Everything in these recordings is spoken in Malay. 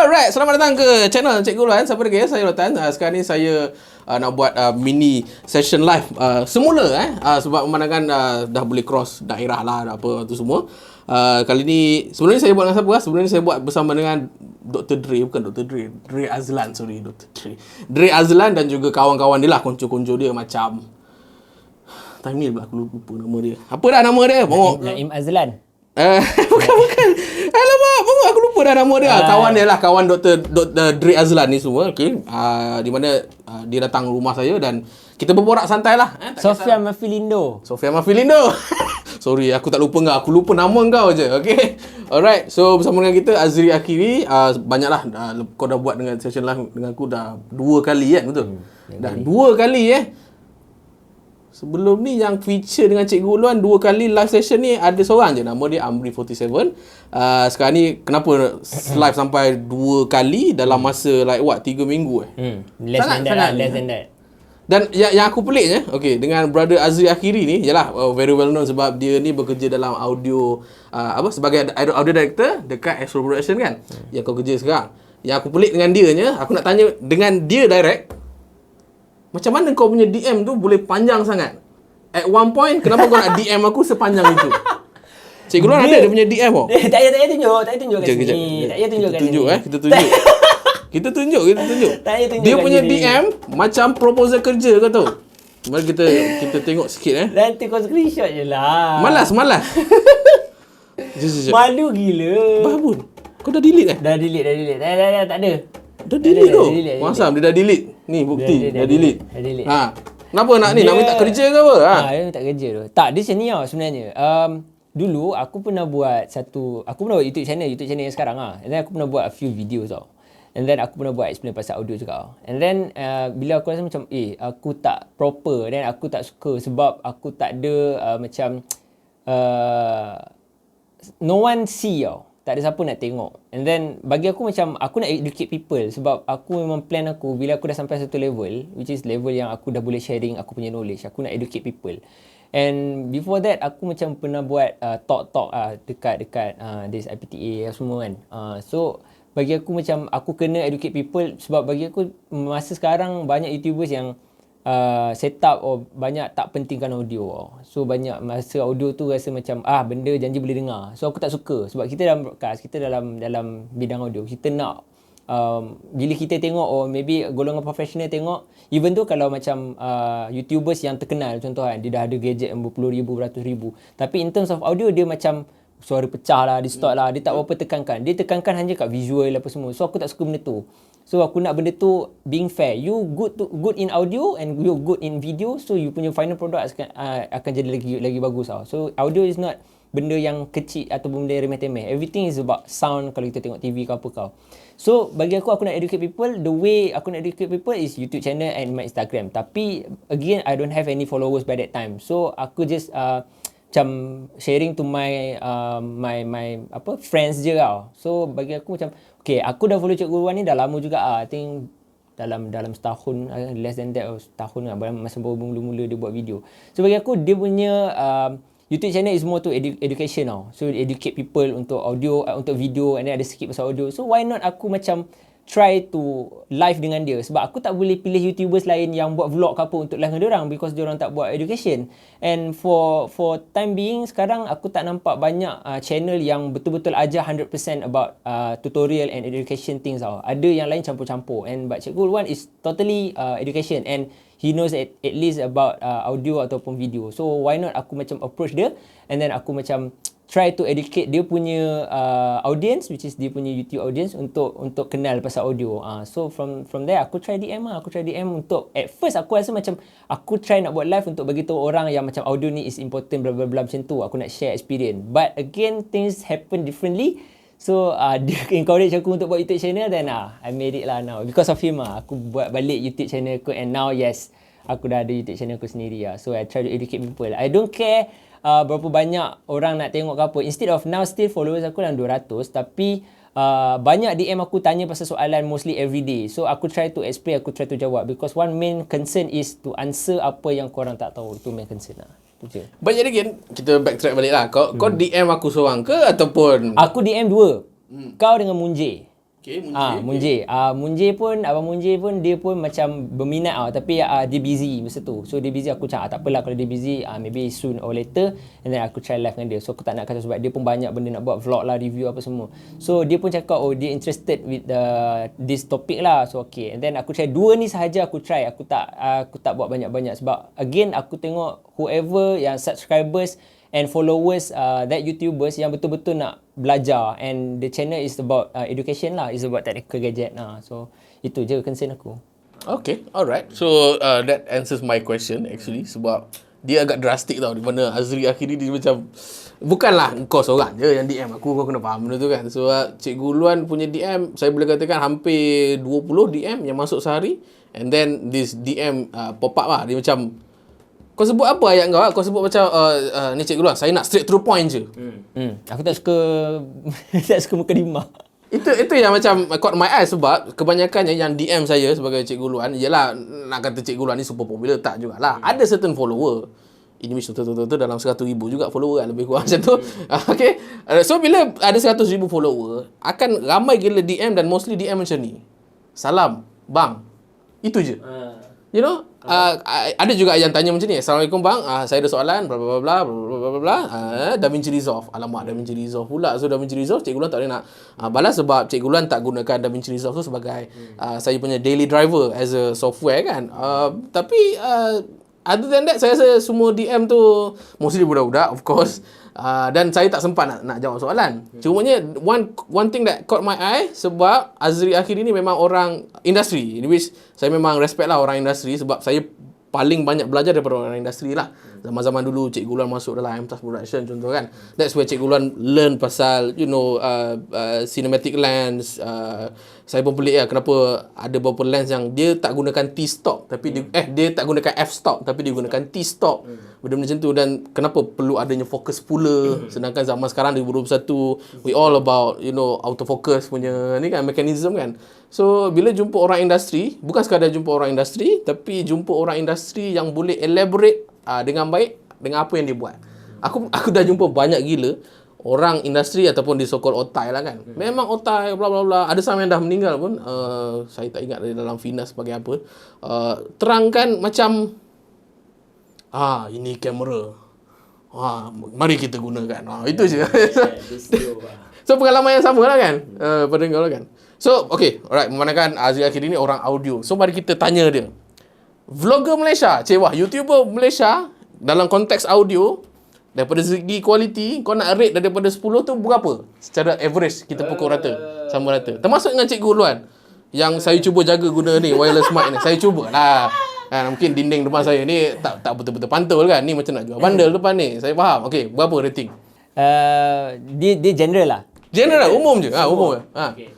Alright, selamat datang ke channel Cikgu Luan. Siapa lagi? Saya Rotan. Sekarang ni saya nak buat mini session live semula sebab pemandangan dah boleh cross daerah lah apa tu semua. Kali ni sebenarnya saya buat dengan siapa? Sebenarnya saya buat bersama dengan Dr. Dre, bukan Dr. Dre, Dre Azlan, sorry Dr. Dre. Dre Azlan dan juga kawan-kawan dia lah, konco-konco dia macam time ni pula aku lupa nama dia. Apa dah nama dia? Naim Azlan. Bukan. Alamak, aku lupa dah nama dia. Kawan dia lah, kawan Dr. Dre Azlan ni semua. Okay. Di mana dia datang rumah saya dan kita berborak santai lah. Sofia Mafilindo. Sorry, aku tak lupa kau. Aku lupa nama kau je. Okay. Alright. So, bersama dengan kita Azri Akiri. Banyaklah. Kau dah buat dengan session live dengan aku dah 2 kali kan? Betul? Dah 2 kali Sebelum ni yang feature dengan Cikgu Luan 2 kali live session ni ada seorang je, nama dia Amri47. Sekarang ni kenapa live sampai 2 kali dalam masa 3 minggu Less than that. Dan yang aku peliknya, okay, dengan brother Azri Akiri ni, yalah very well known sebab dia ni bekerja dalam audio sebagai audio director dekat Astro Production kan. Yang kau kerja sekarang. Yang aku pelik dengan dia nya, aku nak tanya dengan dia direct, macam mana kau punya DM tu boleh panjang sangat? At one point, kenapa kau nak DM aku sepanjang itu? Cikgu Luan ada dia punya DM kau? Tak payah tunjuk kat sini. Tak payah tunjuk kat sini. Kita tunjuk. Tak payah tunjuk Dia kat punya sini. DM macam proposal kerja kau tahu. Mari kita tengok sikit Nanti kau screenshot je lah. Malas. Malu gila. Babun. Kau dah delete Dah delete. Tak ada. Dah delete tu. Masam dia dah delete. Ni bukti dah delete. Kenapa nak minta kerja ke apa? Dia minta kerja tu. Tak, dia macam ni tau sebenarnya. Dulu aku pernah buat YouTube channel yang sekarang And then aku pernah buat a few videos tau. And then aku pernah buat explain pasal audio juga. And then bila aku rasa macam aku tak proper, then aku tak suka sebab aku tak ada no one see tau. Tak ada siapa nak tengok. And then bagi aku macam aku nak educate people sebab aku memang plan aku bila aku dah sampai satu level, which is level yang aku dah boleh sharing aku punya knowledge, aku nak educate people. And before that aku macam pernah buat talk dekat this IPTA semua kan. So bagi aku macam aku kena educate people sebab bagi aku masa sekarang banyak YouTubers yang set up banyak tak pentingkan audio. So banyak masa audio tu rasa macam benda janji boleh dengar. So aku tak suka sebab kita dalam broadcast, kita dalam bidang audio, kita nak bila kita tengok maybe golongan profesional tengok, even tu kalau macam YouTubers yang terkenal contoh kan, dia dah ada gadget yang berpuluh ribu, beratus ribu, tapi in terms of audio dia macam suara pecah lah, distort lah, dia tak berapa tekankan. Dia tekankan hanya kat visual apa semua. So aku tak suka benda tu. So aku nak benda tu being fair. You good in audio and you good in video, so you punya final product akan jadi lagi bagus tau. So audio is not benda yang kecil ataupun benda yang remeh-temeh. Everything is about sound kalau kita tengok TV ke apa kau. So bagi aku nak educate people, the way aku nak educate people is YouTube channel and my Instagram. Tapi again I don't have any followers by that time. So aku just macam sharing to my friends je tau. So bagi aku macam aku dah follow Cikgu Luan ni dah lama juga I think dalam setahun, less than that setahun lah, masa baru mula-mula dia buat video. So bagi aku dia punya YouTube channel is more to education tau. So educate people untuk audio, untuk video, and then ada sikit pasal audio. So why not aku macam try to live dengan dia, sebab aku tak boleh pilih YouTubers lain yang buat vlog ke apa untuk live dengan diorang because diorang tak buat education. And for time being sekarang aku tak nampak banyak channel yang betul-betul ajar 100% about tutorial and education things tau. Ada yang lain campur-campur, and but Cikgu Luan is totally education and he knows at least about audio ataupun video. So why not aku macam approach dia and then aku macam try to educate dia punya audience, which is dia punya YouTube audience, untuk kenal pasal audio. So from there aku try DM untuk, at first aku rasa macam aku try nak buat live untuk bagi tahu orang yang macam audio ni is important, bla bla bla macam tu. Aku nak share experience. But again things happen differently. So dia encourage aku untuk buat YouTube channel, then I made it lah now. Because of him aku buat balik YouTube channel aku, and now yes, aku dah ada YouTube channel aku sendiri lah. So I try to educate people. I don't care berapa banyak orang nak tengok ke apa. Instead of now still followers aku dalam 200, tapi banyak DM aku tanya pasal soalan mostly everyday. So aku try to explain, aku try to jawab, because one main concern is to answer apa yang korang tak tahu. Itu main concern lah. Itu je. Banyak lagi kita backtrack balik lah. Kau DM aku seorang ke ataupun aku DM dua. Kau dengan Munjir. Okay, Munjir. Munjir. Munjir pun, Abang Munjir pun dia pun macam berminat tapi dia busy masa tu. So dia busy, aku cakap tak apalah kalau dia busy, maybe soon or later, and then aku try live dengan dia. So aku tak nak kata sebab dia pun banyak benda nak buat, vlog lah, review apa semua. So dia pun cakap dia interested with this topic lah. So okay, and then aku try 2 ni sahaja aku try. Aku tak buat banyak-banyak sebab again aku tengok whoever yang subscribers and followers that YouTubers yang betul-betul nak belajar, and the channel is about education lah, is about technical gadget lah. So itu je concern aku. Okay, alright. So that answers my question actually, sebab dia agak drastik tau, di mana Azri akhiri dia macam bukanlah kau seorang je yang DM aku, kau kena faham benda tu kan. So Cikgu Luan punya DM, saya boleh katakan hampir 20 DM yang masuk sehari, and then this DM pop up lah. Dia macam, kau sebut apa ayat kau? Kau sebut macam ni Cikgu Luan, saya nak straight to the point je. Aku tak suka tak suka muka dimah. Itu yang macam caught my eye, sebab kebanyakannya yang DM saya sebagai Cikgu Luan, yelah nak kata Cikgu Luan ni super popular, tak jugalah. Ada certain follower. Ini mesti betul-betul dalam 100,000 juga follower lah, lebih kurang macam tu. Okay. So bila ada 100,000 follower, akan ramai gila DM, dan mostly DM macam ni. Salam, bang. Itu je. You know, ada juga yang tanya macam ni. Assalamualaikum bang, saya ada soalan bla bla bla bla bla bla. DaVinci Resolve. Alamak, DaVinci Resolve pula. So DaVinci Resolve Cikgu Luan tak boleh nak balas, sebab Cikgu Luan tak gunakan DaVinci Resolve tu sebagai saya punya daily driver as a software kan. Tapi other than that, saya rasa semua DM tu mostly budak-budak, of course. Dan saya tak sempat nak jawab soalan. Cumanya one thing that caught my eye, sebab Azri akhir ni memang orang industri, in which saya memang respect lah orang industri, sebab saya paling banyak belajar daripada orang industri lah. Zaman-zaman dulu Cikgu Luan masuk dalam MTAS Production contoh kan. That's where Cikgu Luan learn pasal cinematic lens. Saya pun pelik lah kenapa ada beberapa lens yang dia tak gunakan T-stop, tapi dia tak gunakan f-stop, tapi dia gunakan T-stop. Benda macam tu, dan kenapa perlu adanya focus puller, sedangkan zaman sekarang 2021 we all about autofocus punya ni kan, mekanisme kan. So bila jumpa orang industri, bukan sekadar jumpa orang industri, tapi jumpa orang industri yang boleh elaborate dengan baik dengan apa yang dia buat. Aku dah jumpa banyak gila orang industri ataupun di so-called otai lah kan. Memang otai bla bla bla. Ada some yang dah meninggal pun. Saya tak ingat dari dalam Finas sebagai apa. Terangkan macam ini kamera. Mari kita gunakan. Itu je. So pengalaman yang sama lah kan. Pada kau lah kan. So okay, alright, memandangkan Azri akhir ini orang audio. So mari kita tanya dia. Vlogger Malaysia, YouTuber Malaysia dalam konteks audio, daripada segi kualiti, kau nak rate daripada 10 tu berapa? Secara average kita pukul rata, sama rata. Termasuk dengan Cikgu Luan yang saya cuba jaga guna ni wireless mic ni. Saya cubalah. Mungkin dinding depan saya ni tak betul-betul pantul kan. Ni macam nak jual bundle depan ni. Saya faham. Okey, berapa rating? Dia general lah. General, umum je. Umum. Okay.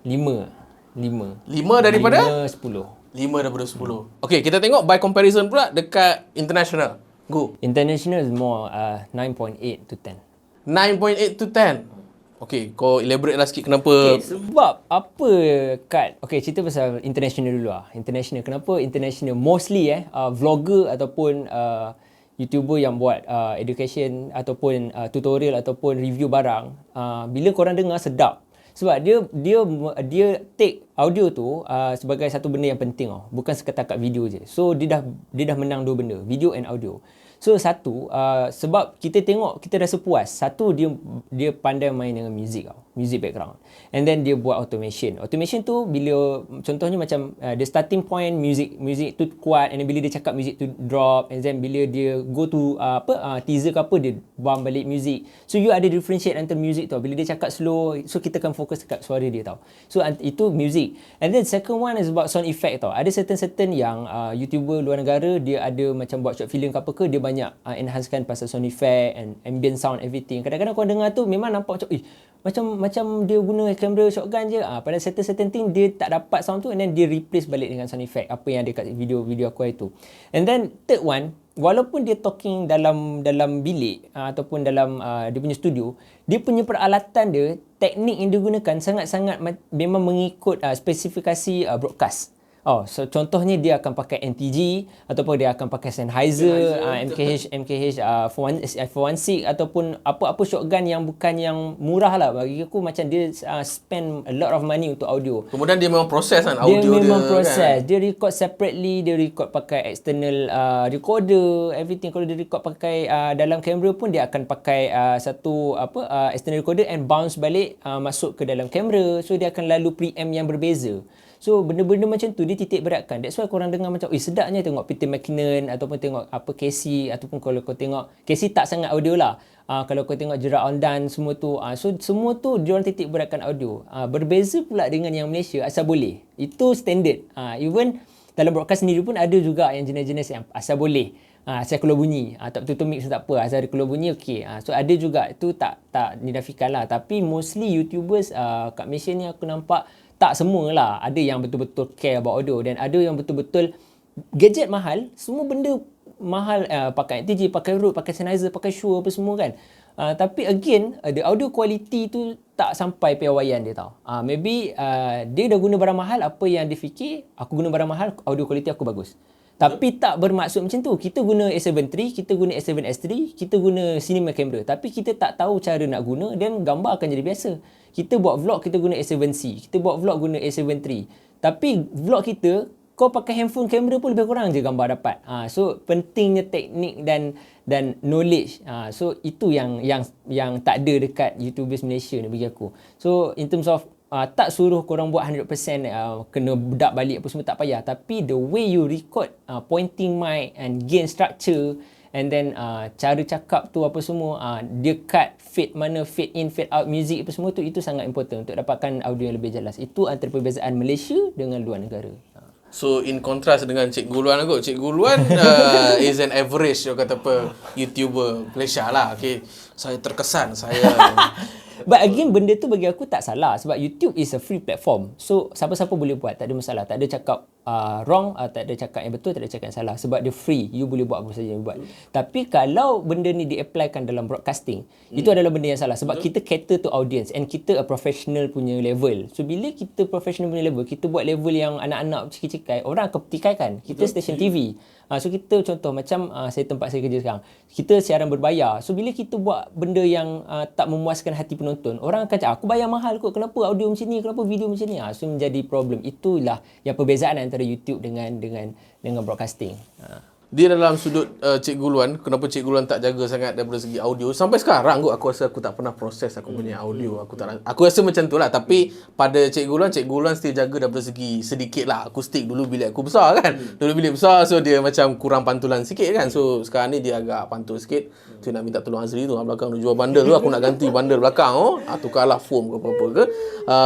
5 daripada 10. 5 daripada 10. Okey, kita tengok by comparison pula dekat international. Go. International is more 9.8 to 10. 9.8 to 10. Okay, kau elaborate lah sikit kenapa. Okay, sebab apa Kat? Okay, cerita pasal international dulu lah. International, kenapa international? Mostly vlogger ataupun YouTuber yang buat education ataupun tutorial ataupun review barang, bila korang dengar sedap. Sebab dia take audio tu sebagai satu benda yang penting tau. Bukan sekadar video je. So dia dah menang 2 benda, video and audio. So satu, sebab kita tengok, kita rasa puas. Satu, dia pandai main dengan music tau. Music background. And then dia buat automation. Automation tu bila, contohnya macam the starting point music tu kuat, and then bila dia cakap music tu drop, and then bila dia go to teaser ke apa, dia bump balik music. So you ada differentiate antara music tau. Bila dia cakap slow, so kita akan fokus dekat suara dia tau. So itu music. And then second one is about sound effect tau. Ada certain yang YouTuber luar negara, dia ada macam buat short film ke apa ke, dia banyak enhancekan pasal sound effect and ambient sound, everything. Kadang-kadang kau dengar tu memang nampak macam dia guna kamera shotgun je. Pada certain thing dia tak dapat sound tu, and then dia replace balik dengan sound effect apa yang ada kat video aku itu. And then third one, walaupun dia talking dalam bilik ataupun dalam dia punya studio, dia punya peralatan dia, teknik yang dia gunakan sangat-sangat memang mengikut spesifikasi broadcast. So contohnya dia akan pakai NTG ataupun dia akan pakai Sennheiser, MKH 416 ataupun apa-apa shotgun yang bukan yang murah lah. Bagi aku macam dia spend a lot of money untuk audio. Kemudian dia memang proses kan Dia audio dia. memang Kan? proses. Dia record separately, dia record pakai external recorder, everything. Kalau dia record pakai dalam kamera pun dia akan pakai satu external recorder and bounce balik masuk ke dalam kamera. So dia akan lalu preamp yang berbeza. So benda-benda macam tu dia titik beratkan. That's why korang dengar macam sedapnya tengok Peter McKinnon ataupun tengok Casey, ataupun kalau kau tengok Casey tak sangat audio lah. Kalau kau tengok Gerard Aldan semua tu, so semua tu diorang titik beratkan audio. Berbeza pula dengan yang Malaysia asal boleh. Itu standard. Even dalam broadcast sendiri pun ada juga yang jenis-jenis yang asal boleh. Asal keluar bunyi, tak betul-betul mix tak apa, asal ada keluar bunyi okey. So ada juga, itu tak dinafikan lah. Tapi mostly YouTubers kat Malaysia ni aku nampak tak semualah. Ada yang betul-betul care about audio dan ada yang betul-betul gadget mahal, semua benda mahal, pakai NTG, pakai Rode, pakai Sennheiser, pakai Shure apa semua kan. Tapi again, the audio quality tu tak sampai piawaian dia tau. Maybe dia dah guna barang mahal, apa yang dia fikir, aku guna barang mahal, audio quality aku bagus. Tapi tak bermaksud macam tu. Kita guna A7 III, kita guna A7S III, kita guna cinema camera. Tapi kita tak tahu cara nak guna dan gambar akan jadi biasa. Kita buat vlog, kita guna A7C. Kita buat vlog guna A7 III. Tapi vlog kita, kau pakai handphone kamera pun lebih kurang je gambar dapat. So pentingnya teknik dan knowledge. So itu yang tak ada dekat YouTubers Malaysia ni bagi aku. So in terms of tak suruh korang buat 100% kena bedak balik apa semua, tak payah. Tapi the way you record, pointing mic and gain structure, and then cara cakap tu apa semua, dia cut, fade mana, fade in, fade out music apa semua tu, itu sangat important untuk dapatkan audio yang lebih jelas. Itu antara perbezaan Malaysia dengan luar negara. So in contrast dengan Cikgu Luan aku, Cikgu Luan is an average kata apa YouTuber Malaysia lah. Okay, saya terkesan, saya But again, benda tu bagi aku tak salah sebab YouTube is a free platform. So siapa-siapa boleh buat, tak ada masalah. Tak ada cakap wrong, tak ada cakap yang betul, tak ada cakap yang salah. Sebab dia free, you boleh buat apa saja yang buat. Tapi kalau benda ni di-applykan dalam broadcasting, itu adalah benda yang salah. Sebab kita cater to audience and kita a professional punya level. So bila kita professional punya level, kita buat level yang anak-anak cikai-cikai, orang akan petikaikan. Kita stesen TV. So kita contoh macam tempat saya kerja sekarang, kita siaran berbayar. So bila kita buat benda yang tak memuaskan hati penonton, orang akan cakap aku bayar mahal kot, kenapa audio macam ni, kenapa video macam ni. So menjadi problem. Itulah yang perbezaan antara YouTube dengan broadcasting. dia dalam sudut Cikgu Luan, kenapa Cikgu Luan tak jaga sangat daripada segi audio sampai sekarang aku rasa aku tak pernah proses aku punya audio. Aku rasa macam tu lah. Tapi pada Cikgu Luan still jaga daripada segi sedikit lah akustik. Dulu bilik aku besar kan, dulu bilik besar, so dia macam kurang pantulan sikit kan. So sekarang ni dia agak pantul sikit. Tu nak minta tolong Azri tu belakang tu jual bundle tu, aku nak ganti bundle belakang tukarlah foam ke apa-apa ke.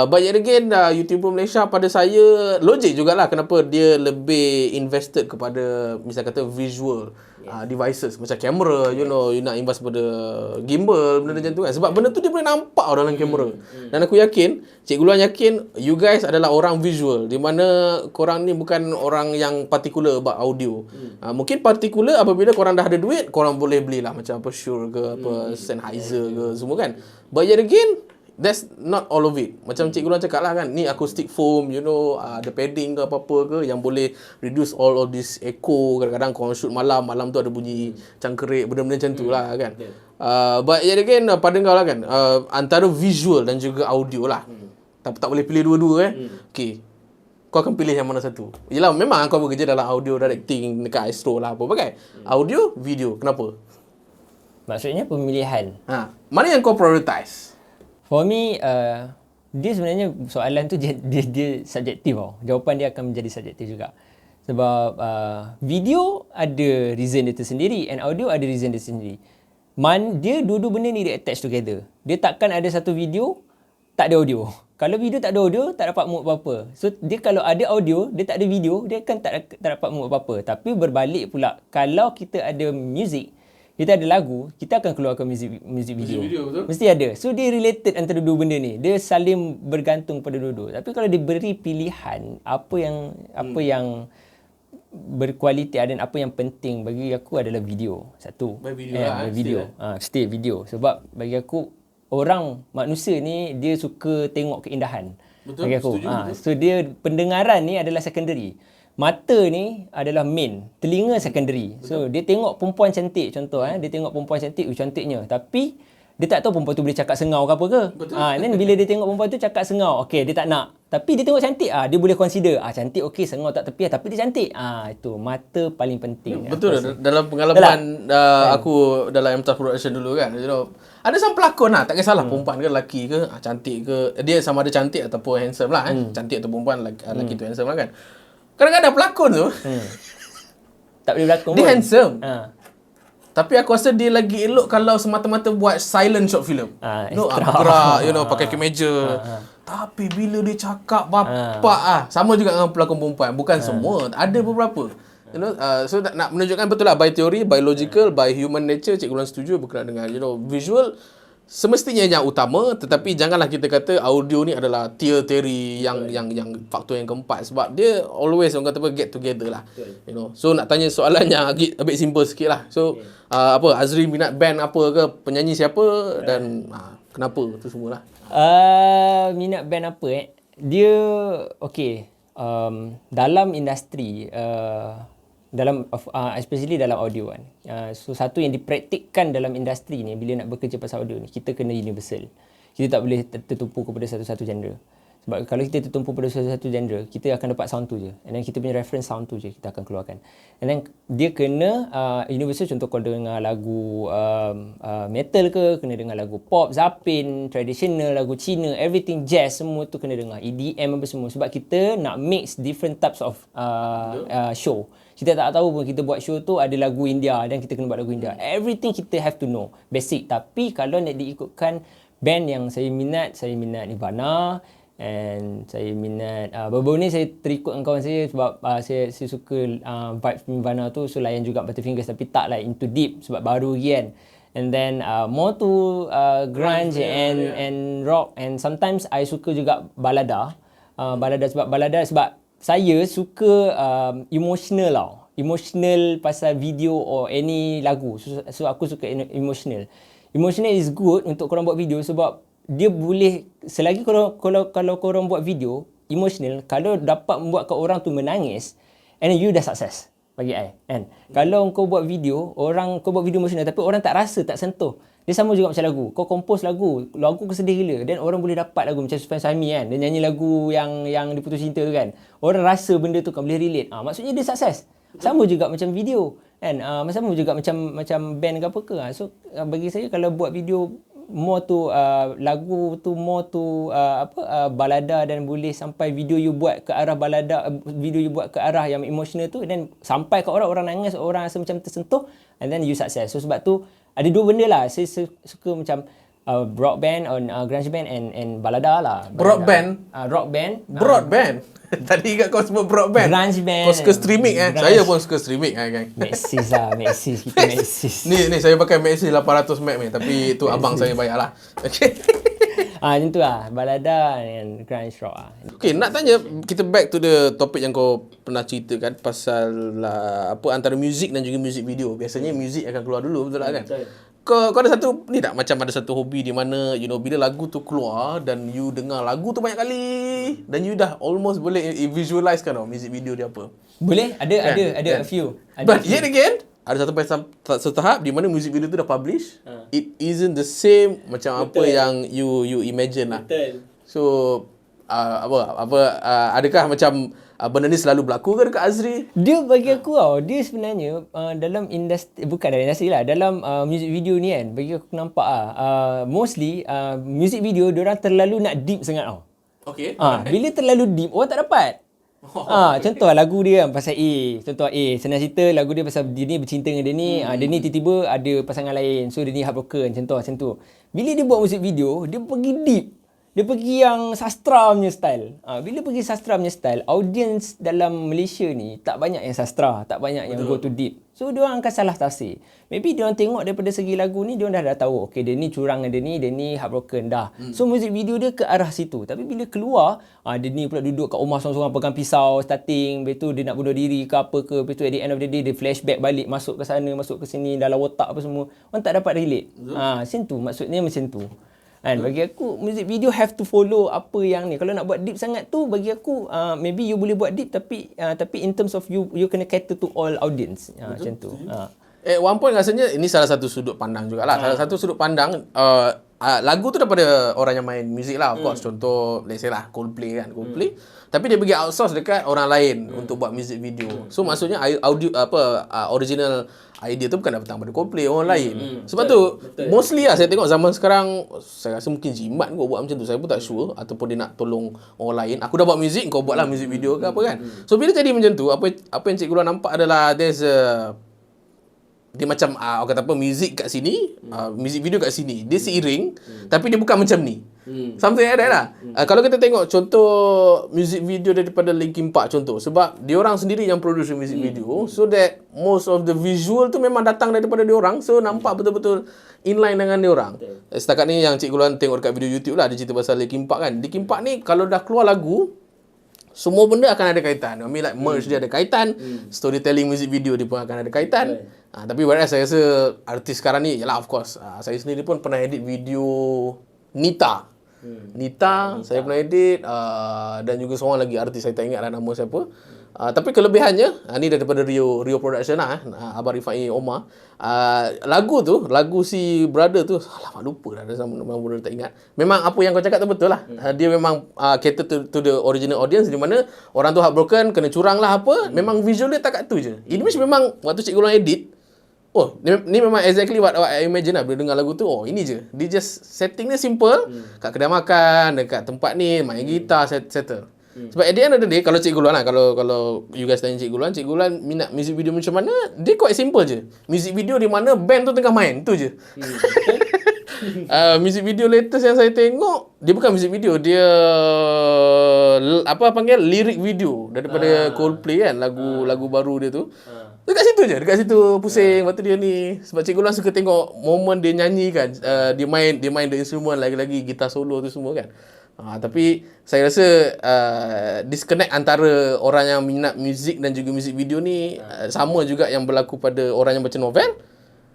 But yet again, YouTuber Malaysia pada saya logik jugalah kenapa dia lebih invested kepada misal kata visual devices macam kamera, you nak invest pada gimbal, benda macam tu kan. Sebab benda tu dia boleh nampak dalam kamera. Dan aku yakin, Cikgu Luan yakin you guys adalah orang visual, di mana korang ni bukan orang yang particular about audio. Mungkin particular apabila korang dah ada duit, korang boleh belilah macam apa Shure ke apa Sennheiser ke semua kan. But yet again, that's not all of it. Macam Cikgu Luan cakap lah kan, ni acoustic foam, ada padding ke apa-apa ke yang boleh reduce all of this echo. Kadang-kadang korang shoot malam tu ada bunyi cangkerik, benda-benda macam tu lah kan. But yet again, pada kau lah kan, antara visual dan juga audio lah. Tak boleh pilih dua-dua Okay, kau akan pilih yang mana satu? Yelah, memang kau bekerja dalam audio directing dekat Astro lah apa kan. Audio, video, kenapa? Maksudnya pemilihan. Mana yang kau prioritize? For me, dia sebenarnya soalan tu dia subjektif tau. Jawapan dia akan menjadi subjektif juga. Sebab video ada reason dia tersendiri and audio ada reason dia sendiri. Dia dua-dua benda ni dia attach together. Dia takkan ada satu video tak ada audio. Kalau video tak ada audio, tak dapat mood apa-apa. So dia kalau ada audio, dia tak ada video, dia kan tak dapat mood apa-apa. Tapi berbalik pula, kalau kita ada music, kita ada lagu, kita akan keluarkan music video betul? Mesti ada. So dia related antara dua benda ni. Dia saling bergantung pada dua-dua. Tapi kalau diberi pilihan apa yang berkualiti dan apa yang penting, bagi aku adalah video. Satu. Video. Still video. Sebab bagi aku, manusia ni dia suka tengok keindahan. Betul, bagi aku. setuju, betul. So dia pendengaran ni adalah secondary. Mata ni adalah main, telinga secondary. So dia tengok perempuan cantik contoh dia tengok perempuan cantik, cantiknya. Tapi dia tak tahu perempuan tu boleh cakap sengau ke apa ke. Betul. Then bila dia tengok perempuan tu cakap sengau, okey dia tak nak. Tapi dia tengok cantik, dia boleh consider. Cantik okey, sengau tak tepi tapi dia cantik. Itu mata paling penting. Betul. Dalam pengalaman aku dalam MTAF Production dulu kan, ada sang pelakon lah, tak kisahlah perempuan ke lelaki ke, cantik ke, dia sama ada cantik ataupun handsome lah cantik atau perempuan, lelaki tu handsome lah kan. Kadang-kadang pelakon tu tak boleh berlakon dia pun. handsome. Tapi aku rasa dia lagi elok kalau semata-mata buat silent short film. Gerak, pakai kemeja. Tapi bila dia cakap bapak sama juga dengan pelakon perempuan. Bukan semua, ada beberapa. So nak menunjukkan betul lah by teori, by logical, by human nature, Cikgu Luan setuju berkenaan dengan visual semestinya yang utama, tetapi janganlah kita kata audio ni adalah teori yang faktor yang keempat, sebab dia always orang kata get together lah. So nak tanya soalan yang agak simple sikit lah. So Azri minat band apa ke, penyanyi siapa dan kenapa tu semualah. Minat band apa dia dalam industri especially dalam audio kan. So satu yang dipraktikkan dalam industri ni bila nak bekerja pasal audio ni, kita kena universal. Kita tak boleh tertumpu kepada satu-satu genre. Sebab kalau kita tertumpu pada satu-satu genre, kita akan dapat sound tu je. And then kita punya reference sound tu je kita akan keluarkan. And then dia kena universal, contoh kalau dengar lagu metal ke, kena dengar lagu pop, zapin, traditional, lagu Cina, everything jazz, semua tu kena dengar. EDM apa semua. Sebab kita nak mix different types of show. Kita tak tahu pun kita buat show tu ada lagu India dan kita kena buat lagu India. Everything kita have to know. Basic. Tapi kalau nak diikutkan band yang saya minat Nirvana. And saya minat baru ni saya terikut dengan kawan saya sebab saya suka vibe Nirvana tu. So layan juga Butterfingers tapi tak like into deep sebab baru lagi kan. And then more to grunge and rock. And sometimes I suka juga balada. Sebab saya suka emotional tau. Emotional pasal video or any lagu. So aku suka emotional. Emotional is good untuk korang buat video sebab dia boleh, selagi kalau korang buat video emotional, kalau dapat membuatkan orang tu menangis, and then you dah sukses bagi I kan. Kalau kau buat video emotional tapi orang tak rasa, tak sentuh, dia sama juga macam lagu. Kau compose lagu kau sedih gila, dan orang boleh dapat lagu macam Sufyan Sami kan, dia nyanyi lagu yang diputus cinta tu kan, orang rasa benda tu kan boleh relate, maksudnya dia sukses. Sama juga macam video kan, sama juga macam band ke apa ke. So bagi saya kalau buat video more tu lagu tu more tu balada, dan boleh sampai video you buat ke arah balada, video you buat ke arah yang emotional tu, dan sampai ke orang nangis, orang rasa macam tersentuh, and then you success. So sebab tu ada dua benda lah saya suka, macam rock band on grunge band and balada lah. Rock band. Tadi kat kau sebut broad band. Grunge band. Kau suka streaming Saya pun suka streaming kan. Maxis kita Maxis. Ni saya pakai Maxis 800 meg ni, tapi tu abang saya bayar lah. Okey. Macam tu lah, balada dan grunge rock lah. Okay, nak tanya, kita back to the topic yang kau pernah ceritakan pasal antara music dan juga music video. Biasanya music akan keluar dulu, betul tak kan? Betul. Kau ada satu ni tak, macam ada satu hobi di mana bila lagu tu keluar dan you dengar lagu tu banyak kali dan you dah almost boleh visualize kan music video dia apa? Boleh, ada a few. But yet again, ada satu tahap di mana music video tu dah publish, it isn't the same macam apa yang you imagine lah. Betul. So adakah macam benda ni selalu berlaku ke dekat Azri? Dia bagi aku dia sebenarnya dalam industri, bukan dalam industri lah, dalam music video ni kan, bagi aku nampak mostly music video diorang terlalu nak deep sangat tau. Okay. Bila terlalu deep, orang tak dapat. Contoh lagu dia kan pasal senang cerita, lagu dia pasal dia ni bercinta dengan dia ni, dia ni tiba-tiba ada pasangan lain, so dia ni heartbroken, contoh macam tu. Bila dia buat music video, dia pergi deep. Dia pergi yang sastra punya style. Bila pergi sastra punya style, audience dalam Malaysia ni tak banyak yang sastra, tak banyak yang go to deep. So diorang akan salah tafsir. Maybe diorang tengok daripada segi lagu ni, diorang dah tahu, okay dia ni curang dengan dia ni heartbroken dah. So music video dia ke arah situ. Tapi bila keluar, dia ni pula duduk kat rumah seorang-seorang pegang pisau starting, lepas tu dia nak bunuh diri ke apa ke, lepas tu at the end of the day dia flashback balik, masuk ke sana, masuk ke sini, dalam otak apa semua. Orang tak dapat relate. Macam tu, maksudnya macam tu. Kan bagi aku music video have to follow apa yang ni. Kalau nak buat deep sangat tu bagi aku maybe you boleh buat deep tapi in terms of you kena cater to all audience. Macam tu. One point rasanya ini salah satu sudut pandang jugalah. Salah satu sudut pandang lagu tu daripada orang yang main muzik lah. Of course contoh let's say lah Coldplay kan. Coldplay tapi dia pergi outsource dekat orang lain untuk buat music video. So maksudnya audio original idea tu bukan datang pada Coldplay, orang lain. Sebab tu mostly lah saya tengok zaman sekarang, saya rasa mungkin jimat kot buat macam tu. Saya pun tak sure ataupun dia nak tolong orang lain. Aku dah buat muzik, kau buatlah muzik video ke apa kan. So bila jadi macam tu, apa yang Cikgu Luan nampak adalah dia macam orang kata apa, muzik kat sini, muzik video kat sini. Dia seiring tapi dia bukan macam ni. Something like that lah. Kalau kita tengok contoh music video daripada Linkin Park contoh, sebab diorang sendiri yang produce music video, so that most of the visual tu memang datang daripada diorang, so nampak betul-betul inline dengan diorang. Setakat ni yang Cikgu Luan tengok dekat video YouTube lah, dia cerita pasal Linkin Park kan. Linkin Park ni kalau dah keluar lagu, semua benda akan ada kaitan. I mean like merge dia ada kaitan, storytelling music video dia pun akan ada kaitan. Tapi whereas saya rasa artis sekarang ni, yalah of course, saya sendiri pun pernah edit video Nita. Nita saya pernah edit, dan juga seorang lagi artis saya tak ingat lah nama siapa. Tapi kelebihannya, ni daripada Rio Production lah, Abang Rifai Omar. Lagu si brother tu, alamak lupa dah nama brother, tak ingat. Memang apa yang kau cakap tu betul lah. Dia memang cater to the original audience, di mana orang tu heartbroken, kena curang lah apa. Memang visual dia tak kat tu je. It means memang waktu Cikgu Luan edit, ni memang exactly what I imagine lah bila dengar lagu tu. Ini je. Dia just setting dia simple. Kat kedai makan, dekat tempat ni, main gitar, settle. Sebab at the end of the day, kalau Cikgu Luan lah, kalau you guys tanya Cikgu Luan minat music video macam mana, dia quite simple je. Music video di mana band tu tengah main, tu je. Music video latest yang saya tengok, dia bukan music video, dia lyric video daripada Coldplay kan, lagu baru dia tu. Dekat situ pusing waktu dia ni. Sebab Cikgu Luan suka tengok momen dia nyanyi kan, dia main the instrument, lagi-lagi gitar solo tu semua kan. Tapi saya rasa disconnect antara orang yang minat muzik dan juga muzik video ni sama juga yang berlaku pada orang yang baca novel.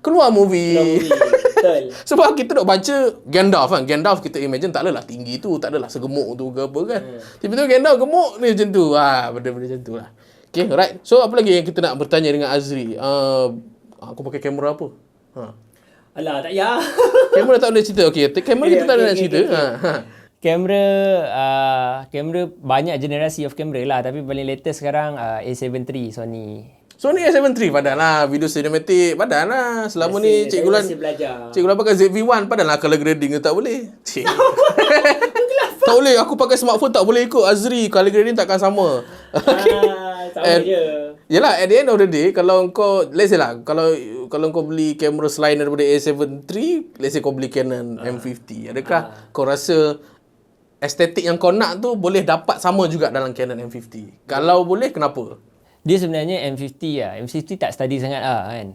Keluar movie. Betul. Sebab kita nak baca Gandalf kan. Gandalf kita imagine tak adalah tinggi tu, tak adalah segemuk tu ke apa kan. Tiba-tiba Gandalf gemuk ni macam tu. Benda-benda macam tu lah. Okay, right. So, apa lagi yang kita nak bertanya dengan Azri? Aku pakai kamera apa? Alah, tak payah. Kamera tak boleh cerita. Okay, kamera kita tak boleh nak cerita. Kamera banyak generasi of kamera lah. Tapi paling latest sekarang A7 III Sony A7 III padahal lah. Video cinematic padahal lah. Selama ni Cikgu Luan pakai ZV-1 padahal lah color grading tak boleh. Tak boleh. Aku pakai smartphone tak boleh ikut Azri. Color grading takkan sama. Sama je. Yelah, at the end of the day, kalau kau, let's say lah, kalau kau beli kamera selain daripada A7 III, let's say kau beli Canon M50, adakah kau rasa estetik yang kau nak tu boleh dapat sama juga dalam Canon M50? Kalau boleh, kenapa? Dia sebenarnya M50 lah. M50 tak steady sangat lah kan.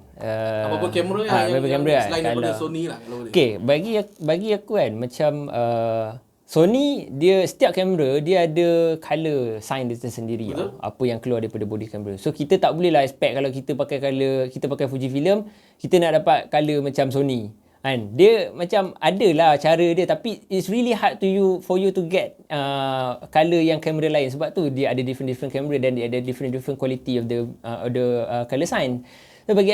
Apa-apa kamera yang selain daripada Sony lah kalau boleh. Okay, bagi aku kan, macam Sony, dia setiap kamera dia ada color sign dia tersendiri lah, apa yang keluar daripada body camera. So kita tak boleh lah expect kalau kita pakai Fujifilm, kita nak dapat color macam Sony kan. Dia macam adalah cara dia, tapi it's really hard for you to get color yang kamera lain. Sebab tu dia ada different camera dan dia ada different quality of the color sign. So bagi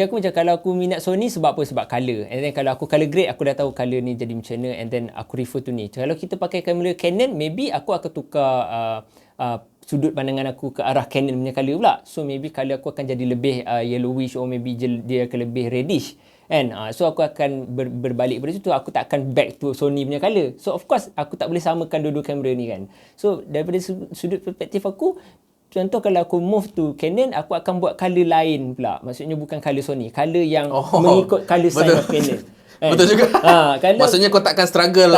aku macam kalau aku minat Sony sebab apa? Sebab color. And then kalau aku color grade, aku dah tahu color ni jadi macam mana, and then aku refer to ni. Kalau kita pakai kamera Canon, maybe aku akan tukar sudut pandangan aku ke arah Canon punya color pula. So maybe color aku akan jadi lebih yellowish, or maybe dia akan lebih reddish. And so aku akan berbalik pada situ. Aku tak akan back to Sony punya color. So of course aku tak boleh samakan dua-dua kamera ni kan. So daripada sudut perspektif aku, contoh kalau aku move to Canon, aku akan buat color lain pula. Maksudnya bukan color Sony, color yang mengikut color sign of Canon. Betul juga. Maksudnya kau takkan struggle.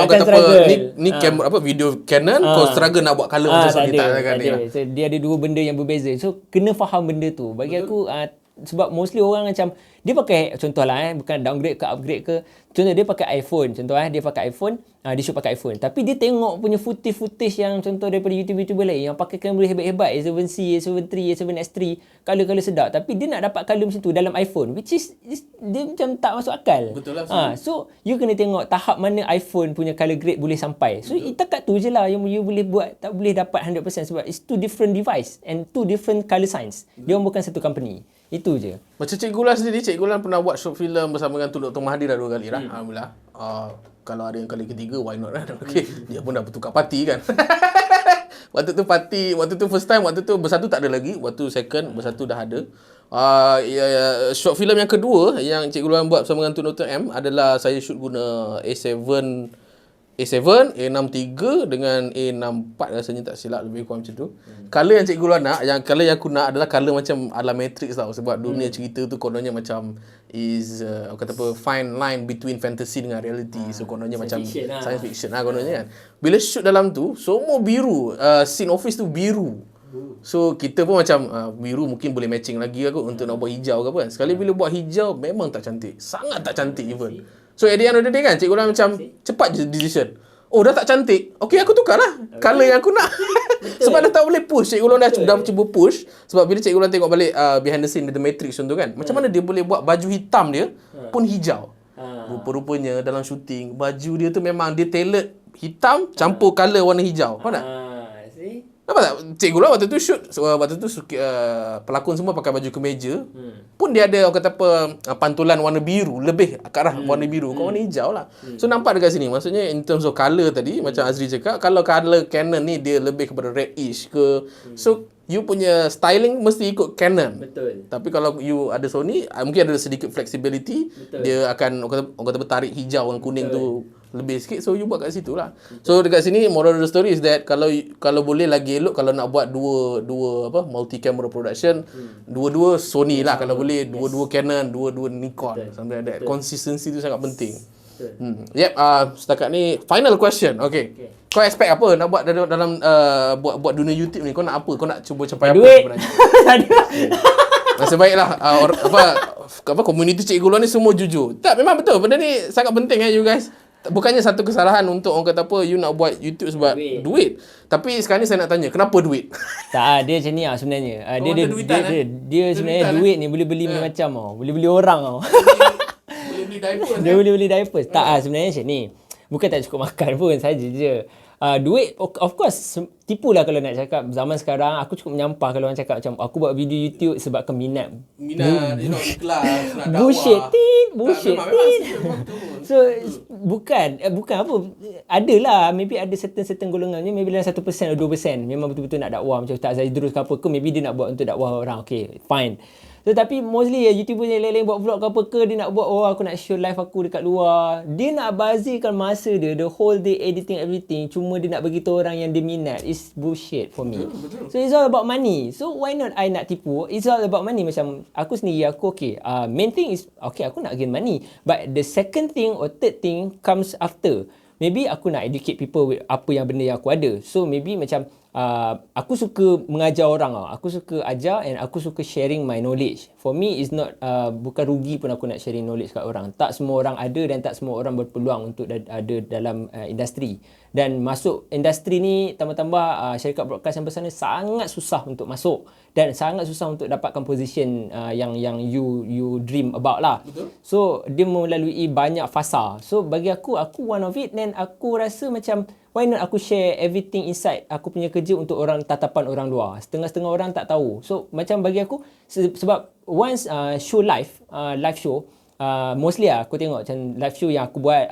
Ni kamera video Canon, kau struggle nak buat color macam Sony, tak kan. So dia ada dua benda yang berbeza. So kena faham benda tu. Bagi aku sebab mostly orang macam dia pakai, contohlah bukan downgrade ke upgrade ke, contoh dia pakai iPhone, dia pakai iPhone, dia shoot pakai iPhone, tapi dia tengok punya footage yang contoh daripada YouTuber lain yang pakai kamera hebat-hebat, A7C, A7III, A7S3, color sedap, tapi dia nak dapat color macam tu dalam iPhone, which is dia macam tak masuk akal. Betul lah. So you kena tengok tahap mana iPhone punya color grade boleh sampai. So itakat tu je lah yang you boleh buat, tak boleh dapat 100% sebab it's two different device and two different color science. Dia orang bukan satu company. Itu je. Macam Cikgu Lan sendiri, Cikgu Lan pernah buat short film bersama dengan Tun Dr. Mahathir dah 2 kali dah. Alhamdulillah. Kalau ada yang kali ketiga, why not kan? Okay. Dia pun dah bertukar parti kan. Waktu tu first time, waktu tu bersatu tak ada lagi. Waktu second, bersatu dah ada. Short film yang kedua yang Cikgu Lan buat bersama dengan Tun Dr. M adalah saya shoot guna A7, A63 dengan A64 rasanya tak silap, lebih kurang macam tu. Color yang Cikgu Luan nak, color yang aku nak adalah color macam ala Matrix tau. Sebab dunia cerita tu kononnya macam fine line between fantasy dengan reality. So kononnya macam science fiction lah kononnya kan. Bila shoot dalam tu, semua biru. Scene office tu biru. So kita pun macam biru mungkin boleh matching lagi aku untuk nak buat hijau ke apa kan. Sekali bila buat hijau memang tak cantik. Sangat tak cantik even. So at the end of the day kan, Cikgu Lan macam cepat je decision. Oh dah tak cantik. Okay, aku tukar lah color yang aku nak. Sebab dah tak boleh push. Cikgu Lan dah cuba push. Sebab bila Cikgu Lan tengok balik behind the scene The Matrix contoh kan, macam mana dia boleh buat baju hitam dia pun hijau. Rupa-rupanya dalam syuting baju dia tu memang dia tailored hitam campur color warna hijau. Faham tak? Nampak tak? Cikgu Lan waktu tu shoot, pelakon semua pakai baju kemeja. Pun dia ada orang kata pantulan warna biru, lebih ke arah warna biru, bukan warna hijau lah. So nampak dekat sini, maksudnya in terms of colour tadi, macam Azri cakap, kalau colour Canon ni dia lebih kepada reddish ke. So you punya styling mesti ikut Canon. Betul. Tapi kalau you ada Sony, mungkin ada sedikit flexibility. Betul. Dia akan orang kata bertarik hijau dan kuning tu lebih sikit. So you buat kat situ lah. So dekat sini moral of the story is that kalau boleh lagi elok kalau nak buat dua multi camera production, dua-dua Sony lah kalau boleh, dua-dua Canon, dua-dua Nikon. Sampai ada consistency tu sangat penting. Setakat ni final question. Okay. Kau expect apa nak buat dalam buat dunia YouTube ni? Kau nak apa? Kau nak cuba capai apa sebenarnya? Nasib baiklah community Cikgu Luan ni semua jujur. Tak, memang betul. Benda ni sangat penting you guys. Bukannya satu kesalahan untuk orang kata apa you nak buat YouTube sebab duit. Tapi sekarang ni saya nak tanya, kenapa duit? Tak, dia macam ni sebenarnya. Dia sebenarnya duit ni boleh beli macam boleh beli orang Boleh beli diapers. Dia boleh beli diapers. Tak, sebenarnya macam ni. Bukan tak cukup makan pun saja je. Duit of course tipulah kalau nak cakap zaman sekarang. Aku cukup menyampah kalau orang cakap macam aku buat video YouTube sebabkan minat ikhlas nak dakwah. Bullshit. So bukan apa, adalah maybe ada certain golongan ni, maybe dalam 1% atau 2% memang betul-betul nak dakwah macam Ustaz Zaidrus ke apa ke, maybe dia nak buat untuk dakwah orang. Okay, fine. Tetapi mostly YouTuber yang lain-lain buat vlog ke apa ke, dia nak buat aku nak show live aku dekat luar. Dia nak bazirkan masa dia the whole day editing everything, cuma dia nak beritahu orang yang dia minat. It's bullshit for me. Betul. So it's all about money. So why not I nak tipu? It's all about money. Macam aku sendiri, aku main thing is aku nak gain money. But the second thing or third thing comes after. Maybe aku nak educate people with apa yang benda yang aku ada. So maybe macam aku suka mengajar orang Aku suka ajar and aku suka sharing my knowledge. For me is not bukan rugi pun aku nak sharing knowledge kat orang. Tak semua orang ada dan tak semua orang berpeluang untuk ada dalam industri. Dan masuk industri ni tambah-tambah syarikat broadcast yang besar ni sangat susah untuk masuk dan sangat susah untuk dapatkan position yang you dream about lah. Betul. So dia melalui banyak fasa. So bagi aku one of it, then aku rasa macam why not aku share everything inside aku punya kerja untuk tatapan orang luar. Setengah-setengah orang tak tahu. So macam bagi aku sebab once show live show, mostly aku tengok macam live show yang aku buat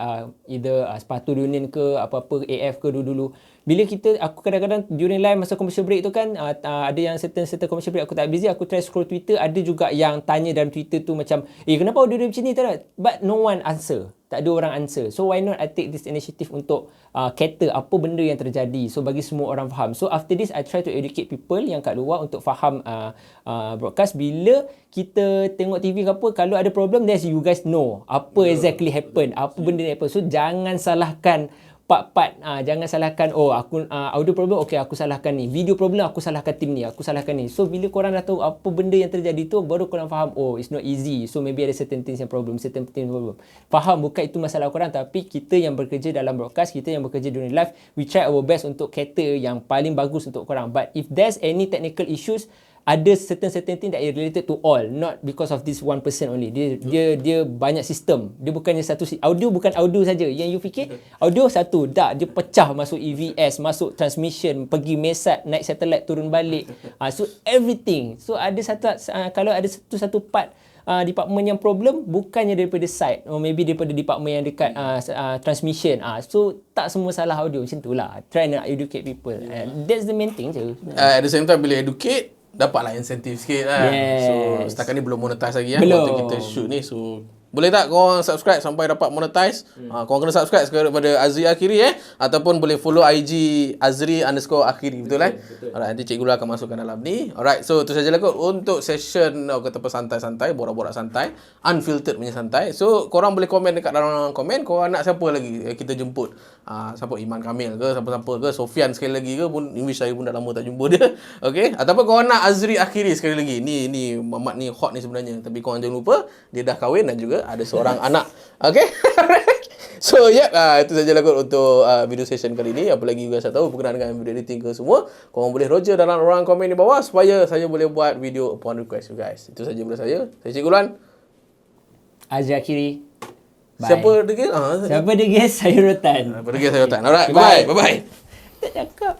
either Sepatu Dunia ke apa-apa AF ke dulu-dulu. Bila aku kadang-kadang during live masa commercial break tu kan ada yang certain commercial break aku tak busy, aku try scroll Twitter, ada juga yang tanya dalam Twitter tu macam kenapa audio dia macam ni tak? But no one answer. Tak ada orang answer. So why not I take this initiative untuk cater apa benda yang terjadi. So bagi semua orang faham. So after this I try to educate people yang kat luar untuk faham broadcast. Bila kita tengok TV ke apa, kalau ada problem then you guys know apa exactly happen, apa benda yang happen. So jangan salahkan part-part. Jangan salahkan aku audio problem, okay, aku salahkan ni. Video problem, aku salahkan tim ni, aku salahkan ni. So bila korang dah tahu apa benda yang terjadi tu, baru korang faham, it's not easy. So maybe ada certain things yang problem, certain things problem. Faham bukan itu masalah korang, tapi kita yang bekerja dalam broadcast, kita yang bekerja during live, we try our best untuk cater yang paling bagus untuk korang. But if there's any technical issues, ada certain thing that is related to all, not because of this one person only. Dia banyak sistem. Dia bukannya satu audio, bukan audio saja. Yang you fikir audio satu, dah dia pecah masuk EVS, masuk transmission, pergi mesat, naik satellite, turun balik. So everything. So ada kalau ada satu part department yang problem, bukannya daripada site, or maybe daripada department yang dekat transmission. So tak semua salah audio, macam tu lah. Try nak educate people. That's the main thing je. At the same time, bila educate, dapatlah insentif sikit lah. Yes. So setakat ni belum monetize lagi Belum. waktu kita shoot ni. So boleh tak korang subscribe sampai dapat monetize? Korang kena subscribe kepada Azri Akhiri ataupun boleh follow IG Azri_Akhiri. Betul kan? Alright, nanti Cikgu Lula akan masukkan dalam ni. Alright, so itu sajalah kot untuk session kata apa santai-santai, borak-borak santai, unfiltered punya santai. So korang boleh komen dekat dalam komen korang nak siapa lagi kita jemput. Siapa, Iman Kamil ke, siapa-siapa ke, Sofian sekali lagi ke pun, English saya pun dah lama tak jumpa dia. Okay, ataupun korang nak Azri Akhiri sekali lagi. Ni Muhammad ni hot ni sebenarnya, tapi korang jangan lupa dia dah kahwin dan juga ada seorang anak. Okay. So itu sajalah kot untuk video session kali ni. Apa lagi you guys tahu berkenaan dengan video editing ke semua, korang boleh roger dalam ruang komen di bawah supaya saya boleh buat video upon request you guys. Itu saja daripada saya. Saya Cikgu Luan. Azri Akhiri. Bye. Siapa dia? Siapa dia guys? Saya Rotan. Siapa dia? Saya Rotan. Alright, bye. Bye. Tak cakap.